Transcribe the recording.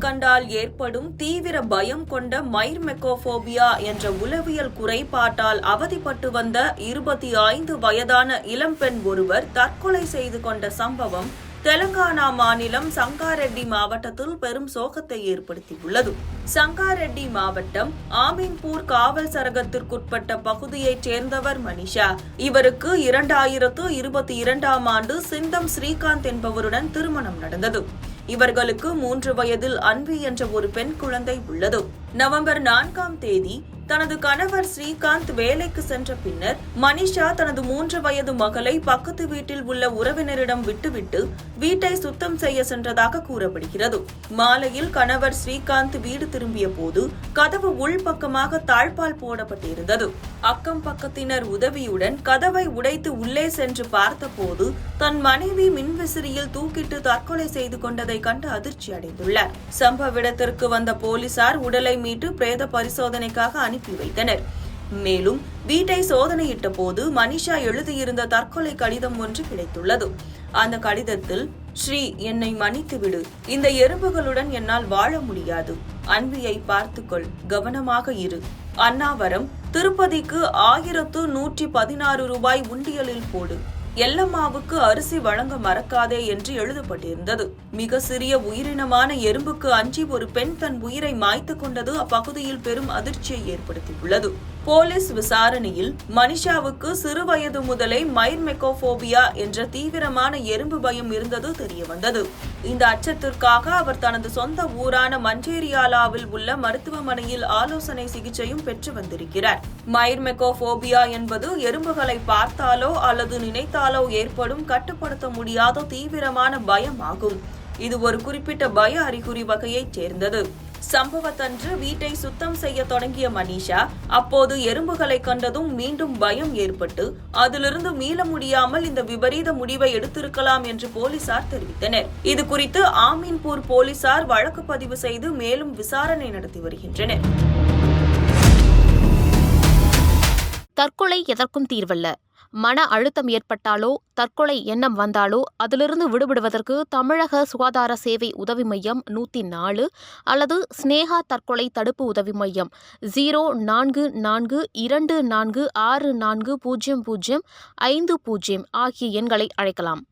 கண்டால் ஏற்படும் தீவிர பயம் கொண்ட மைர்மெக்கோபோபியா என்ற உளவியல் குறைபாட்டால் அவதிப்பட்டு வந்த 25 வயதான இளம்பெண் ஒருவர் தற்கொலை செய்து கொண்ட சம்பவம் தெலங்கானா மாநிலம் சங்காரெட்டி மாவட்டத்தில் பெரும் சோகத்தை ஏற்படுத்தியுள்ளது. சங்காரெட்டி மாவட்டம் ஆமீன்பூர் காவல் சரகத்திற்குட்பட்ட பகுதியைச் சேர்ந்தவர் மனிஷா. இவருக்கு 2022ஆம் ஆண்டு சிந்தம் ஸ்ரீகாந்த் என்பவருடன் திருமணம் நடந்தது. இவர்களுக்கு 3 வயதில் அன்வி என்ற ஒரு பெண் குழந்தை உள்ளது. நவம்பர் 4ஆம் தேதி தனது கணவர் ஸ்ரீகாந்த் வேலைக்கு சென்ற பின்னர் மனிஷா தனது 3 வயது மகளை பக்கத்து வீட்டில் உள்ள உறவினரிடம் விட்டுவிட்டு வீட்டை சுத்தம் செய்ய சென்றதாக கூறப்படுகிறது. மாலையில் கணவர் ஸ்ரீகாந்த் வீடு திரும்பிய போது கதவு உள்பக்கமாக தாழ்பால் போடப்பட்டிருந்தது. அக்கம் பக்கத்தினர் உதவியுடன் கதவை உடைத்து உள்ளே சென்று பார்த்தபோது தன் மனைவி மின்விசிறியில் தூக்கிட்டு தற்கொலை செய்து கொண்டதை கண்டு அதிர்ச்சி அடைந்துள்ளார். சம்பவ இடத்திற்கு வந்த போலீசார் உடலை மீட்டு பிரேத பரிசோதனைக்காக அனுப்பி வைத்தனர். மேலும் வீட்டை சோதனையிட்ட போது மனிஷா எழுதியிருந்த தற்கொலை கடிதம் ஒன்று கிடைத்துள்ளது. அந்த கடிதத்தில், ஸ்ரீ, என்னை மன்னித்துவிடு. இந்த எறும்புகளுடன் என்னால் வாழ முடியாது. அன்வியை பார்த்துக்கொள், கவனமாக இரு. அன்னாவரம், திருப்பதிக்கு 1116 ரூபாய் உண்டியலில் போடு. எல்லம்மாவுக்கு அரிசி வழங்க மறக்காதே என்று எழுதப்பட்டிருந்தது. மிக சிறிய உயிரினமான எறும்புக்கு அஞ்சி ஒரு பெண் தன் உயிரை மாய்த்து கொண்டது அப்பகுதியில் பெரும் அதிர்ச்சியை ஏற்படுத்தியுள்ளது. போலீஸ் விசாரணையில் மனிஷாவுக்கு சிறு வயது முதலே மைர்மெக்கோபோபியா என்ற தீவிரமான எறும்பு பயம் இருந்தது தெரியவந்தது. இந்த அச்சத்திற்காக அவர் தனது சொந்த ஊரான மஞ்சேரியாலாவில் உள்ள மருத்துவமனையில் ஆலோசனை சிகிச்சையும் பெற்று வந்திருக்கிறார். மைர்மெக்கோபோபியா என்பது எறும்புகளை பார்த்தாலோ அல்லது நினைத்தாலோ ஏற்படும் கட்டுப்படுத்த முடியாத தீவிரமான பயம் ஆகும். இது ஒரு குறிப்பிட்ட பய அறிகுறி வகையைச் சேர்ந்தது. சம்பவத்தன்று வீட்டை சுத்தம் செய்ய தொடங்கிய மனிஷா அப்போது எறும்புகளை கண்டதும் மீண்டும் பயம் ஏற்பட்டு அதிலிருந்து மீள முடியாமல் இந்த விபரீத முடிவை எடுத்திருக்கலாம் என்று போலீசார் தெரிவித்தனர். இது குறித்து ஆமீன்பூர் போலீசார் வழக்கு பதிவு செய்து மேலும் விசாரணை நடத்தி வருகின்றனர். தற்கொலை எதற்கும் தீர்வல்ல. மன அழுத்தம் ஏற்பட்டாலோ தற்கொலை எண்ணம் வந்தாலோ அதிலிருந்து விடுபடுவதற்கு தமிழக சுகாதார சேவை உதவி மையம் 104 அல்லது ஸ்னேகா தற்கொலை தடுப்பு உதவி மையம் 0442464050 ஆகிய எண்களை அழைக்கலாம்.